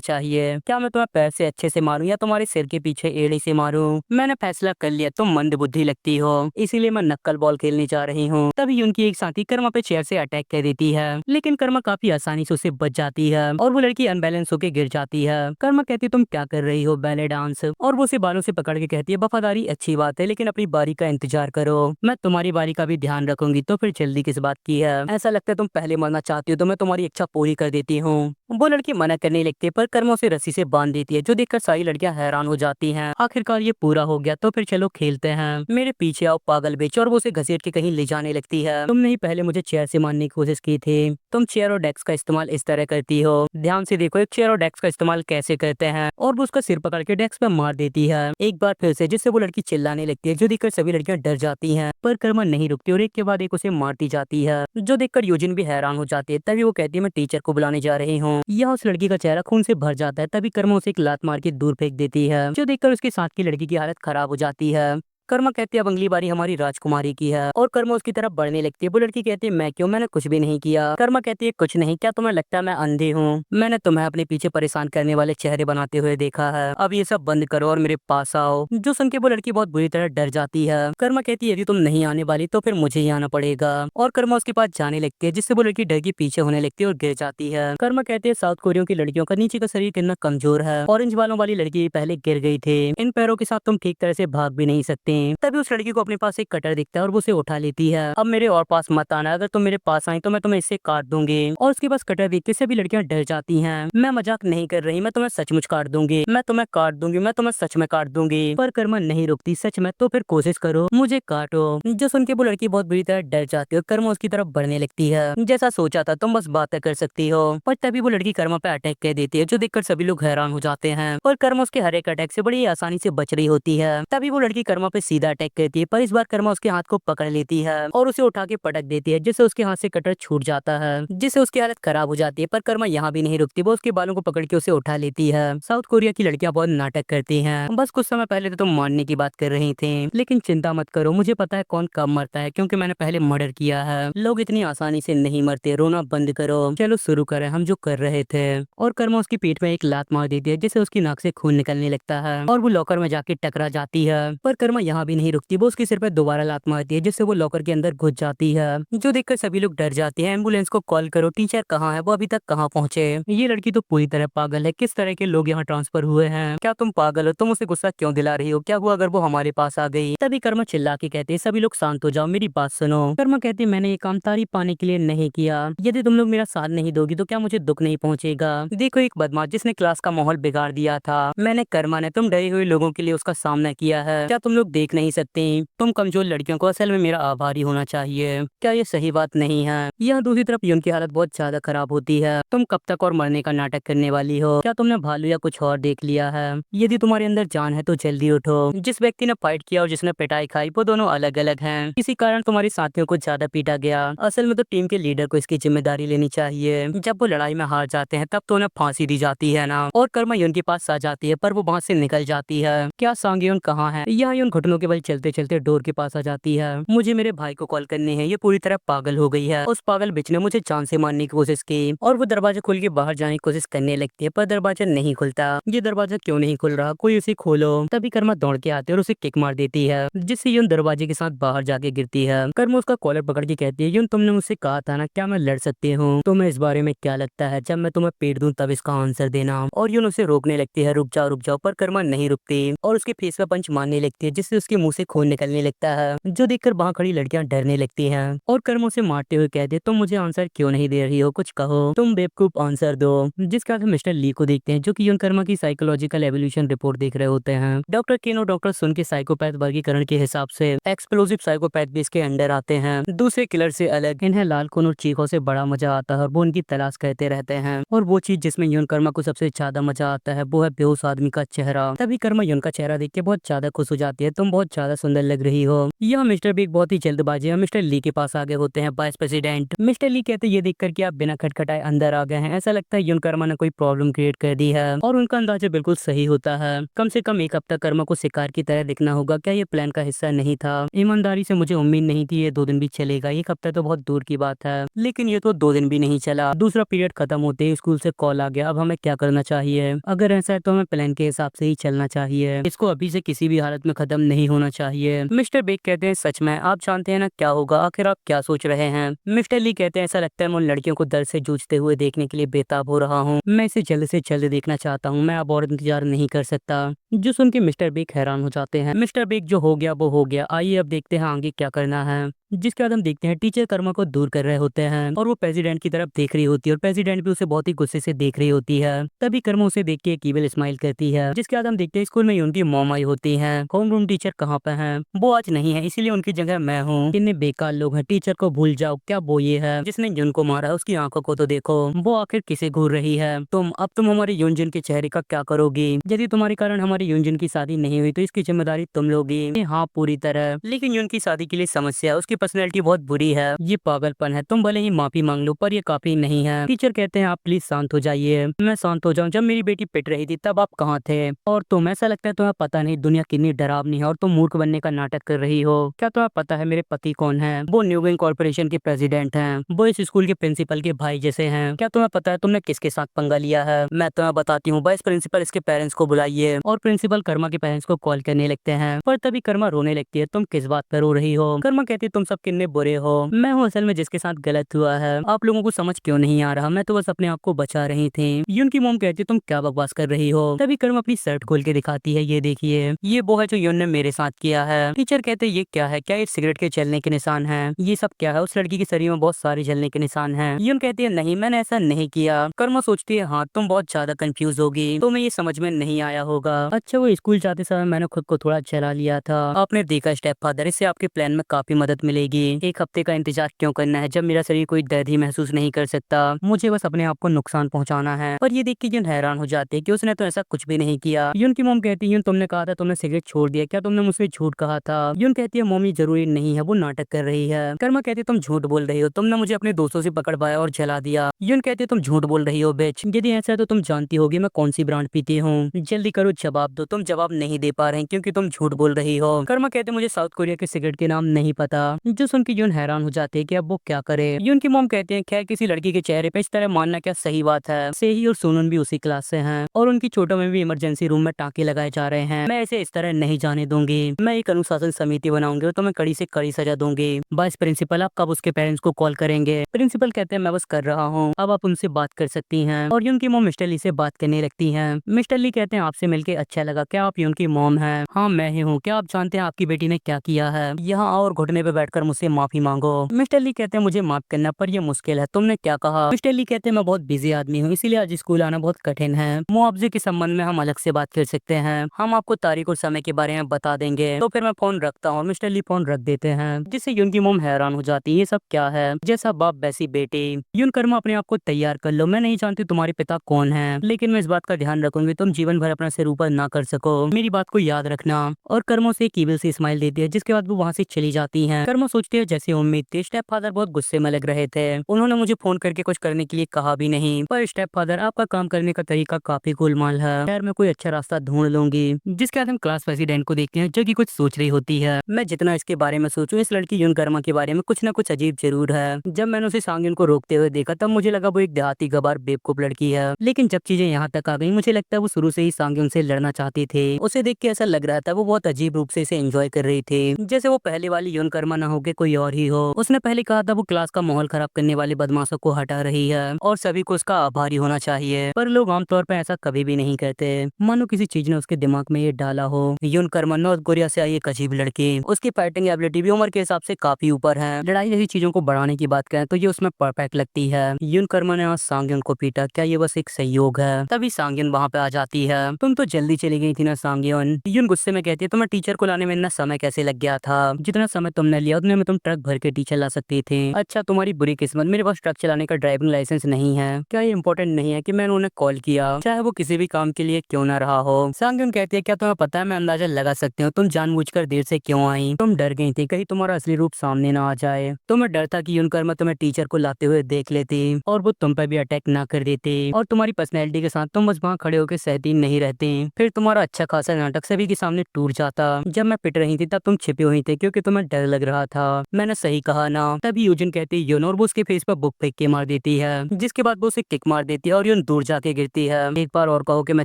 चाहिए? क्या मैं तुम्हें पैर से अच्छे से मारूं या तुम्हारे सिर के पीछे एड़ी से मारूं? मैंने फैसला कर लिया, तुम मंद बुद्धि लगती हो, इसीलिए मैं नक्कल बॉल खेलने जा रही हूँ। तभी उनकी एक साथी कर्मा पे चेयर से अटैक कर देती है, लेकिन कर्मा काफी आसानी से उससे बच जाती है और वो लड़की अनबैलेंस होकर गिर जाती है। कर्मा कहती है तुम क्या कर रही हो, बैले डांस? और वो उसे बालों से पकड़ के कहती है वफादारी अच्छी बात है, लेकिन अपनी बारी का इंतजार करो, मैं तुम्हारी बारी का भी ध्यान रखूंगी। तो फिर जल्दी किस बात की है? ऐसा लगता है तुम पहले मरना चाहती हो, तो मैं तुम्हारी इच्छा पूरी कर देती हूँ। वो लड़की मना करने लगती है, पर कर्मा उसे रस्सी से बांध देती है, जो देखकर सारी लड़कियां हैरान हो जाती हैं। आखिरकार ये पूरा हो गया, तो फिर चलो खेलते हैं, मेरे पीछे आओ पागल बेच। और वो उसे घसीट के कहीं ले जाने लगती है। तुमने ही पहले मुझे चेयर से मारने की कोशिश की थी, तुम चेयर और डेस्क का इस्तेमाल इस तरह करती हो। ध्यान से देखो एक चेयर और डेस्क का इस्तेमाल कैसे करते हैं। और वो उसका सिर पकड़ के डेस्क पे मार देती है एक बार फिर से, जिससे वो लड़की चिल्लाने लगती है, जो देखकर सभी लड़कियां डर जाती हैं। पर कर्मा नहीं रुकती और एक के बाद एक उसे मारती जाती है, जो देखकर यूजिन भी हैरान हो जाती है। तभी वो कहती है मैं टीचर को बुलाने जा रही हूँ। यह उस लड़की का चेहरा खून से भर जाता है। तभी कर्मा उसे एक लात मार के दूर फेंक देती है, जो देखकर उसके साथ की लड़की की हालत खराब हो जाती है। कर्मा कहती है अब अगली बारी हमारी राजकुमारी की है, और कर्मा उसकी तरफ बढ़ने लगती है। वो लड़की कहती है मैं क्यों, मैंने कुछ भी नहीं किया। कर्मा कहती है कुछ नहीं, क्या तुम्हें लगता है मैं अंधी हूँ? मैंने तुम्हें अपने पीछे परेशान करने वाले चेहरे बनाते हुए देखा है, अब ये सब बंद करो और मेरे पास आओ। जो सुन के वो लड़की बहुत बुरी तरह डर जाती है। कर्मा कहती है यदि तुम नहीं आने वाली तो फिर मुझे ही आना पड़ेगा, और कर्मा उसके पास जाने लगती है, जिससे वो लड़की डर के पीछे होने लगती है और गिर जाती है। कर्मा कहते हैं साउथ कोरिया की लड़कियों का नीचे का शरीर कितना कमजोर है, ऑरेंज बालों वाली लड़की पहले गिर गई थी, इन पैरों के साथ तुम ठीक तरह से भाग भी नहीं सकती। तभी उस लड़की को अपने पास एक कटर दिखता है और वो उसे उठा लेती है। अब मेरे और पास मत आना, अगर तुम मेरे पास आई तो मैं तुम्हें इससे काट दूंगी। और उसके पास कटर देखते सभी लड़कियां डर जाती हैं। मैं मजाक नहीं कर रही, मैं तुम्हें सचमुच काट दूंगी, मैं तुम्हें काट दूंगी, मैं तुम्हें सच में काट दूंगी। पर कर्मा नहीं रुकती, सच में? तो फिर कोशिश करो, मुझे काटो। जो सुन के वो लड़की बहुत बुरी तरह डर जाती है और कर्मा उसकी तरफ बढ़ने लगती है। जैसा सोचा था, तुम बस बातें कर सकती हो। पर तभी वो लड़की कर्मा पे अटैक कर देती है, जो देखकर सभी लोग हैरान हो जाते हैं। और कर्मा उसके हर एक अटैक से बड़ी आसानी से बच रही होती है। तभी वो लड़की कर्मा पे सीधा अटैक करती है, पर इस बार कर्मा उसके हाथ को पकड़ लेती है और उसे उठा के पटक देती है, जिससे उसके हाथ से कटर छूट जाता है, जिससे उसकी हालत खराब हो जाती है। पर कर्मा यहाँ भी नहीं रुकती, वो उसके बालों को पकड़ के उसे उठा लेती है। साउथ कोरिया की लड़कियां बहुत नाटक करती हैं। बस कुछ समय पहले तो तुम मारने की बात कर रही थी, लेकिन चिंता मत करो, मुझे पता है कौन कब मरता है, क्योंकि मैंने पहले मर्डर किया है। लोग इतनी आसानी से नहीं मरते, रोना बंद करो, चलो शुरू करें हम जो कर रहे थे। और कर्मा उसकी पीठ में एक लात मार देती है, जिससे उसकी नाक से खून निकलने लगता है और वो लॉकर में जाके टकरा जाती है। पर कर्मा यहाँ भी नहीं रुकती, वो उसके सिर पर दोबारा लात मारती है, जिससे वो लॉकर के अंदर घुस जाती है, जो देखकर सभी लोग डर जाते हैं। एम्बुलेंस को कॉल करो, टीचर कहाँ है, वो अभी तक कहाँ पहुँचे? ये लड़की तो पूरी तरह पागल है, किस तरह के लोग यहाँ ट्रांसफर हुए हैं? क्या तुम पागल हो? तुम उसे गुस्सा क्यों दिला रही हो? क्या हुआ अगर वो हमारे पास आ गई? तभी कर्मा चिल्ला के कहते हैं सभी लोग शांत हो जाओ, मेरी बात सुनो। कर्मा कहती है मैंने ये काम तारीफ पाने के लिए नहीं किया, यदि तुम लोग मेरा साथ नहीं दोगी तो क्या मुझे दुख नहीं पहुँचेगा? देखो एक बदमाश जिसने क्लास का माहौल बिगाड़ दिया था, मैंने कर्मा ने तुम डरे हुए लोगों के लिए उसका सामना किया है। क्या तुम लोग देख नहीं सकते? तुम कमजोर लड़कियों को असल में मेरा आभारी होना चाहिए, क्या ये सही बात नहीं है? यह दूसरी तरफ यून की हालत बहुत ज्यादा खराब होती है। तुम कब तक और मरने का नाटक करने वाली हो? क्या तुमने भालू या कुछ और देख लिया है? यदि तुम्हारे अंदर जान है तो जल्दी उठो। जिस व्यक्ति ने फाइट किया और जिसने पिटाई खाई वो दोनों अलग अलग हैं, किसी कारण तुम्हारे साथियों को ज्यादा पीटा गया। असल में तो टीम के लीडर को इसकी जिम्मेदारी लेनी चाहिए। जब वो लड़ाई में हार जाते हैं तब तो उन्हें फांसी दी जाती है ना, और कर्मा यून के पास आ जाती है, पर वो वहाँ से निकल जाती है। क्या सांगयून कहाँ है? यह यून घुटनों के बल चलते चलते डोर के पास आ जाती है। मुझे मेरे भाई को कॉल करनी है, ये पूरी तरह पागल हो गई है। उस पागल बिच ने मुझे जान से मारने की कोशिश की, और वो दरवाजा खोल के बाहर जाने की कोशिश करने लगती है, पर दरवाजा नहीं खुलता। ये दरवाजा क्यों नहीं खुल रहा, कोई उसे खोलो। तभी कर्मा दौड़ के आती है और उसे किक मार देती है, जिससे यून दरवाजे के साथ बाहर जाके गिरती है। कर्मा उसका कॉलर पकड़ के कहती है यून तुमने मुझसे कहा था ना, क्या मैं लड़ सकती हूँ? तुम्हें इस बारे में क्या लगता है? जब मैं तुम्हें पेट दूं तब इसका आंसर देना। और यून उसे रोकने लगती है, रुक जाओ, पर कर्मा नहीं रुकती और उसके फेस पे पंच मारने लगती है, जिससे उसके मुंह से खून निकलने लगता है, जो देखकर वहाँ खड़ी लड़कियां डरने लगती हैं। और कर्मा उसे मारते हुए कहते हैं तुम मुझे आंसर क्यों नहीं दे रही हो, कुछ कहो, तुम बेवकूफ आंसर दो। जिसके बाद हम मिस्टर ली को देखते हैं, जो कि यून कर्मा की साइकोलॉजिकल एवोल्यूशन रिपोर्ट देख रहे होते हैं। डॉक्टर केन और डॉक्टर सुन के साइकोपैथ वर्गीकरण के हिसाब से एक्सप्लोसिव साइकोपैथ भी इसके अंडर आते हैं। दूसरे किलर से अलग इन्हें लाल खून और चीखों से बड़ा मजा आता है, और वो उनकी तलाश करते रहते हैं। और वो चीज जिसमें यून कर्मा को सबसे ज्यादा मजा आता है वो है बेहोश आदमी का चेहरा। तभी कर्मा यून का चेहरा देख के बहुत ज्यादा खुश हो जाती है। तुम तुम बहुत ज्यादा सुंदर लग रही हो। यह मिस्टर बिग बहुत ही जल्दबाजी में मिस्टर ली के पास आ गए होते हैं वाइस प्रेसिडेंट। मिस्टर ली कहते ये देखकर कि आप बिना खटखटाए अंदर आ गए हैं, ऐसा लगता है युन कर्मा ने कोई प्रॉब्लम क्रिएट कर दी है। और उनका अंदाजा बिल्कुल सही होता है। कम से कम एक हफ्ता कर्मा को शिकार की तरह दिखना होगा। क्या ये प्लान का हिस्सा नहीं था? ईमानदारी से मुझे उम्मीद नहीं थी ये 2 दिन भी चलेगा। एक हफ्ता तो बहुत दूर की बात है, लेकिन ये तो 2 दिन भी नहीं चला। दूसरा पीरियड खत्म होते ही स्कूल से कॉल आ गया। अब हमें क्या करना चाहिए? अगर ऐसा है तो हमें प्लान के हिसाब से ही चलना चाहिए। इसको अभी से किसी भी हालत में खत्म नहीं होना चाहिए। मिस्टर बेग कहते हैं सच में आप जानते हैं ना क्या होगा? आखिर आप क्या सोच रहे हैं? मिस्टर ली कहते हैं ऐसा लगता है मैं उन लड़कियों को दर्द से जूझते हुए देखने के लिए बेताब हो रहा हूँ। मैं इसे जल्द से जल्द देखना चाहता हूँ। मैं अब और इंतजार नहीं कर सकता। जो सुन के मिस्टर बेग हैरान हो जाते हैं। मिस्टर बेग जो हो गया वो हो गया, आइए अब देखते हैं आगे क्या करना है। जिसके बाद हम देखते हैं टीचर कर्मा को दूर कर रहे होते हैं और वो प्रेसिडेंट की तरफ देख रही होती है और प्रेसिडेंट भी उसे बहुत ही गुस्से से देख रही होती है। तभी कर्मा उसे देख के एक ईविल स्माइल करती है। जिसके बाद हम देखते हैं स्कूल में उनकी मॉम आई होती है। होम रूम टीचर कहाँ पे हैं? वो आज नहीं है, इसीलिए उनकी जगह मैं हूँ। कितने बेकार लोग हैं, टीचर को भूल जाओ। क्या वो ये है जिसने युन को मारा? उसकी आंखों को तो देखो, वो आखिर किसे घूर रही है। तुम हमारे युनजुन के चेहरे का क्या करोगी? यदि तुम्हारे कारण हमारे युनजुन की शादी नहीं हुई तो इसकी जिम्मेदारी तुम लोगी। हाँ पूरी तरह। लेकिन युन की शादी के लिए समस्या है, उसकी पर्सनैलिटी बहुत बुरी है। ये पागलपन है। तुम भले ही माफी मांग लो पर ये काफी नहीं है। टीचर कहते हैं आप प्लीज शांत हो जाइए। मैं शांत हो जाऊं? जब मेरी बेटी पिट रही थी तब आप कहाँ थे? और तुम, ऐसा लगता है तुम्हें पता नहीं दुनिया कितनी डरावनी है और तुम मूर्ख बनने का नाटक कर रही हो। क्या तुम्हें पता है मेरे पति कौन है? वो न्यूविंग कॉर्पोरेशन के प्रेसिडेंट हैं। वो इस स्कूल के प्रिंसिपल के भाई जैसे हैं। क्या तुम्हें पता है तुमने किसके साथ पंगा लिया है? मैं तुम्हें बताती हूँ। वाइस प्रिंसिपल इसके पेरेंट्स को बुलाइए। और प्रिंसिपल कर्मा के पेरेंट्स को कॉल करने लगते हैं। पर तभी कर्मा रोने लगती है। तुम किस बात पर रो रही हो? कर्मा कहती है तुम सब कितने बुरे हो। मैं हूँ असल में जिसके साथ गलत हुआ है। आप लोगों को समझ क्यों नहीं आ रहा? मैं तो बस अपने आप को बचा रही थी। युन की मोम कहती है तुम क्या बकवास कर रही हो? तभी कर्मा अपनी शर्ट खोल के दिखाती है। ये देखिए, ये वो है जो युन ने मेरे साथ किया है। टीचर कहते हैं ये क्या है? क्या ये सिगरेट के जलने के निशान हैं? ये सब क्या है? उस लड़की के शरीर में बहुत सारे जलने के निशान हैं। युन कहती है नहीं मैंने ऐसा नहीं किया। कर्मा सोचती है हाँ तुम बहुत ज्यादा कंफ्यूज होगी, तुम्हें ये समझ में नहीं आया होगा। अच्छा वो स्कूल जाते समय मैंने खुद को थोड़ा चला लिया था। आपने देखा स्टेप फादर, इससे आपके प्लान में काफी मदद मिलेगी। एक हफ्ते का इंतजार क्यों करना है जब मेरा शरीर कोई दर्द ही महसूस नहीं कर सकता? मुझे बस अपने आप को नुकसान पहुंचाना है। पर ये देख के युन हैरान हो जाते हैं कि उसने तो ऐसा कुछ भी नहीं किया। युन की मोम कहती है युन तुमने कहा था तुमने सिगरेट छोड़ दिया, क्या तुमने मुझसे झूठ कहा था? युन कहती है मम्मी जरूरी नहीं है, वो नाटक कर रही है। कर्मा कहती है तुम झूठ बोल रही हो, तुमने मुझे अपने दोस्तों से पकड़ पाया और जला दिया। युन कहती है तुम झूठ बोल रही हो बिच। यदि ऐसा है तो तुम जानती होगी मैं कौन सी ब्रांड पीती हूँ। जल्दी करो जवाब दो। तुम जवाब नहीं दे पा रहे क्योंकि तुम झूठ बोल रही हो। कर्मा कहते मुझे साउथ कोरिया के सिगरेट के नाम नहीं पता। जो सुन के युन हैरान हो जाते हैं कि अब वो क्या करे। युन की मोम कहते हैं खैर किसी लड़की के चेहरे पे इस तरह मानना क्या सही बात है? सेही और सोनन भी उसी क्लास से हैं और उनकी छोटों में भी इमरजेंसी रूम में टाँके लगाए जा रहे हैं। मैं इसे इस तरह नहीं जाने दूंगी। मैं एक अनुशासन समिति बनाऊंगी और तुम्हें कड़ी से कड़ी सजा दूंगी। वाइस प्रिंसिपल आप कब उसके पेरेंट्स को कॉल करेंगे? प्रिंसिपल कहते हैं मैं बस कर रहा हूँ, अब आप उनसे बात कर सकती हैं। और युन की मोम मिस्टर ली से बात करने लगती हैं। मिस्टर ली कहते हैं आपसे मिलकर अच्छा लगा। क्या आप युन की मोम हैं? हाँ मैं ही हूँ। क्या आप जानते हैं आपकी बेटी ने क्या किया है? यहाँ आओ और घुटने पे बैठकर मुझसे माफी मांगो। मिस्टर ली कहते हैं मुझे माफ करना पर यह मुश्किल है। तुमने क्या कहा? मिस्टर ली कहते हैं मैं बहुत बिजी आदमी हूँ इसीलिए आज स्कूल आना बहुत कठिन है। मुआवजे के संबंध में हम अलग से बात कर सकते हैं। हम आपको तारीख और समय के बारे में बता देंगे। तो फिर मैं फोन रखता हूँ। मिस्टर ली फोन रख देते हैं जिससे युन की मोम हैरान हो जाती है। ये सब क्या है? जैसा बाप वैसी बेटी। युन कर्मा अपने आप को तैयार कर लो। मैं नहीं जानती तुम्हारे पिता कौन है, लेकिन मैं इस बात का ध्यान रखूंगी तुम जीवन भर अपना सिर ऊपर ना कर सको। मेरी बात को याद रखना। और कर्मो से कीबिल से स्माइल देती है जिसके बाद वो वहाँ से चली जाती हैं। कर्मो सोचती है जैसे उम्मीद थी स्टेप फादर बहुत गुस्से में लग रहे थे। उन्होंने मुझे फोन करके कुछ करने के लिए कहा भी नहीं। पर स्टेप फादर आपका काम करने का तरीका काफी गोलमाल है। खैर मैं कोई अच्छा रास्ता ढूंढ लूंगी। जिसके बाद हम क्लास प्रेसिडेंट को देखते हैं जो कि कुछ सोच रही होती है। मैं जितना इसके बारे में सोचूं इस लड़की युन कर्मा के बारे में कुछ न कुछ अजीब जरूर है। जब मैंने उसे सांगिन को रोकते हुए देखा तब मुझे लगा वो एक देहाती गवार बेवकूफ लड़की है। लेकिन जब चीजें यहाँ तक आ गई मुझे लगता है वो शुरू से ही सांगिन से लड़ना चाहती थी। उसे देख के ऐसा लग रहा था वो बहुत अजीब रूप से इसे एंजॉय कर रही थी, जैसे वो पहले वाली युन कर्मा न हो के कोई और ही हो। उसने पहले कहा था वो क्लास का माहौल खराब करने वाले बदमाशों को हटा रही है और सभी को उसका आभारी होना चाहिए। पर लोग आमतौर पर ऐसा कभी भी नहीं कहते, मानो किसी चीज ने उसके दिमाग में ये डाला हो। युन कर्मा नॉर्थ कोरिया से आई एक अजीब लड़की, उसकी फाइटिंग एबिलिटी भी उम्र के हिसाब से काफी ऊपर है। लड़ाई जैसी चीजों को बढ़ाने की बात करें तो ये उसमें परफेक्ट लगती है। युन कर्मा ने आज सांग्यन को पीटा, क्या ये बस एक संयोग है? तभी सांग्यन वहाँ पे आ जाती है। तुम तो जल्दी चली गई थी ना सांग्यन। युन गुस्से में कहती है तुम्हें टीचर को लाने में इतना समय कैसे लग गया था? जितना समय तुमने लिया उतने में तुम ट्रक भर के टीचर ला सकती थी। अच्छा तुम्हारी बुरी किस्मत, मेरे पास ट्रक चलाने का ड्राइविंग लाइसेंस नहीं है। क्या ये इम्पोर्टेंट नहीं है कि मैंने उन्हें कॉल किया, चाहे वो किसी भी काम के लिए क्यों ना रहा हो। सांगयुन कहती है क्या तुम्हें पता है, मैं अंदाजा लगा सकती हूँ तुम जानबूझकर देर से क्यों आई। तुम डर गई थी कहीं तुम्हारा असली रूप सामने ना आ जाए। तुम्हें डर था कि यूनकर्मा तुम्हें टीचर को लाते हुए देख लेती और वो तुम पर भी अटैक ना कर देते, और तुम्हारी पर्सनैलिटी के साथ तुम बस वहाँ खड़े होकर सहती नहीं रहती। फिर तुम्हारा अच्छा खासा नाटक सभी के सामने टूट जाता। जब मैं पिट रही थी तब तुम छिपी हुई थी क्योंकि तुम्हें डर लग रहा था। मैंने सही कहा ना। तभी यूजिन कहती यून और वो उसके फेस पर बुक फेंक के मार देती है, जिसके बाद वो उसे किक मार देती है और यून दूर जाके गिरती है। एक बार और कहो कि मैं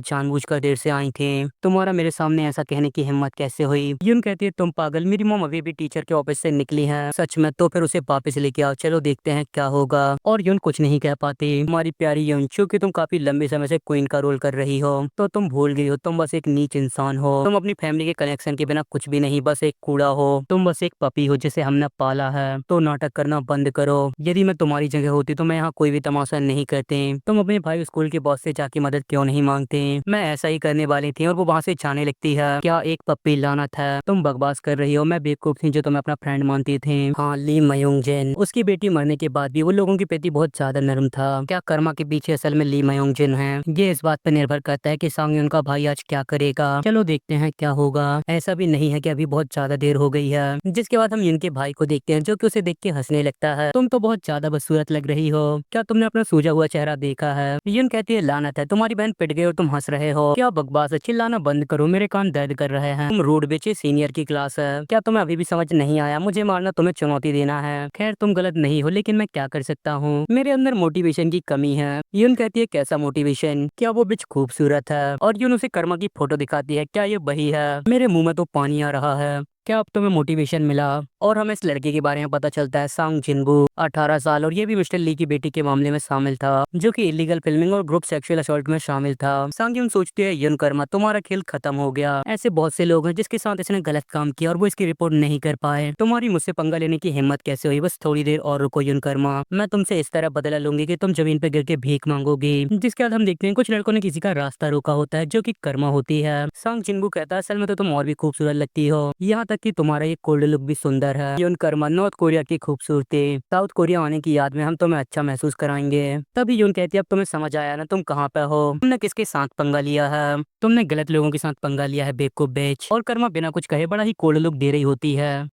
जानबूझकर देर से आई थी, तुम्हारा मेरे सामने ऐसा कहने की हिम्मत कैसे हुई। यून कहती है तुम पागल, मेरी मॉम अभी भी टीचर के ऑफिस से निकली है। सच में? तो फिर उसे वापस लेके आओ, चलो देखते हैं क्या होगा। और यून कुछ नहीं कह पाती। हमारी प्यारी यून, चूंकि तुम काफी लंबे समय से क्वीन का रोल कर रही हो तो तुम भूल गई हो तुम बस एक नीच इंसान हो। तुम अपनी फैमिली के कनेक्शन के बिना कुछ भी नहीं, बस एक कूड़ा हो। तुम बस एक पपी हो जिसे हमने पाला है। तो नाटक करना बंद करो। यदि मैं तुम्हारी जगह होती तो मैं यहाँ कोई भी तमाशा नहीं करती। तुम अपने भाई स्कूल के बॉस से जाके मदद क्यों नहीं मांगते। मैं ऐसा ही करने वाली थी और वो वहाँ से जाने लगती है। क्या एक पप्पी लानत है, तुम बकवास कर रही हो। मैं बेवकूफ थी जो तुम्हें अपना फ्रेंड मानती थी। हाँ, ली मयूंग जिन, उसकी बेटी मरने के बाद भी वो लोगों के प्रति बहुत ज्यादा नरम था। क्या कर्मा के पीछे असल में ली मयूंग जिन है? ये इस बात पर निर्भर करता है कि सांगयुन का भाई आज क्या करेगा। चलो देखते हैं क्या होगा। ऐसा भी नहीं है कि अभी बहुत ज्यादा देर हो गई है। जिसके बाद हम युन के भाई को देखते हैं जो कि उसे देख के हंसने लगता है। तुम तो बहुत ज्यादा बदसूरत लग रही हो, क्या तुमने अपना सूजा हुआ चेहरा देखा है। युन कहती है लानत है, तुम्हारी बहन पिट गई और तुम हंस रहे हो। क्या बकवास है, चिल्लाना बंद करो, मेरे कान दर्द कर रहे हैं। तुम रोड बेचे सीनियर की क्लास है, क्या तुम्हें अभी भी समझ नहीं आया। मुझे मारना तुम्हें चुनौती देना है। खैर तुम गलत नहीं हो, लेकिन मैं क्या कर सकता हूँ, मेरे अंदर मोटिवेशन की कमी है। युन कहती है कैसा मोटिवेशन, क्या वो बिच खूबसूरत है। और युन उसे कर्मा की फोटो दिखाती है, क्या ये वही है। मेरे मुंह में तो पानी आ रहा है। क्या अब तुम्हें मोटिवेशन मिला। और हमें इस लड़के के बारे में पता चलता है सांग जिनबू 18 साल, और ये भी मिस्टर ली की बेटी के मामले में शामिल था, जो कि इलीगल फिल्मिंग और ग्रुप सेक्सुअल असॉल्ट में शामिल था। सांग युन सोचती है युन कर्मा तुम्हारा खेल खत्म हो गया। ऐसे बहुत से लोग हैं जिसके साथ इसने गलत काम किया और वो इसकी रिपोर्ट नहीं कर पाए। तुम्हारी मुझसे पंगा लेने की हिम्मत कैसे हुई। बस थोड़ी देर और रुको युन कर्मा, मैं तुमसे इस तरह बदला लूंगी कि तुम जमीन पे गिर के भीख मांगोगी। जिसके बाद हम देखते हैं कुछ लड़कों ने किसी का रास्ता रोका होता है जो कि कर्मा होती है। सांग जिनबू कहता है असल में तो तुम और भी खूबसूरत लगती हो, यहाँ तक कि तुम्हारा ये कोल्ड लुक भी सुंदर है। युन कर्मा, नॉर्थ कोरिया की खूबसूरती, साउथ कोरिया आने की याद में हम तुम्हें अच्छा महसूस कराएंगे। तभी युन कहती है अब तुम्हें समझ आया ना तुम कहाँ पे हो, तुमने किसके साथ पंगा लिया है। तुमने गलत लोगों के साथ पंगा लिया है बेवकूफ बेच। और कर्मा बिना कुछ कहे बड़ा ही कोल्ड लुक दे रही होती है।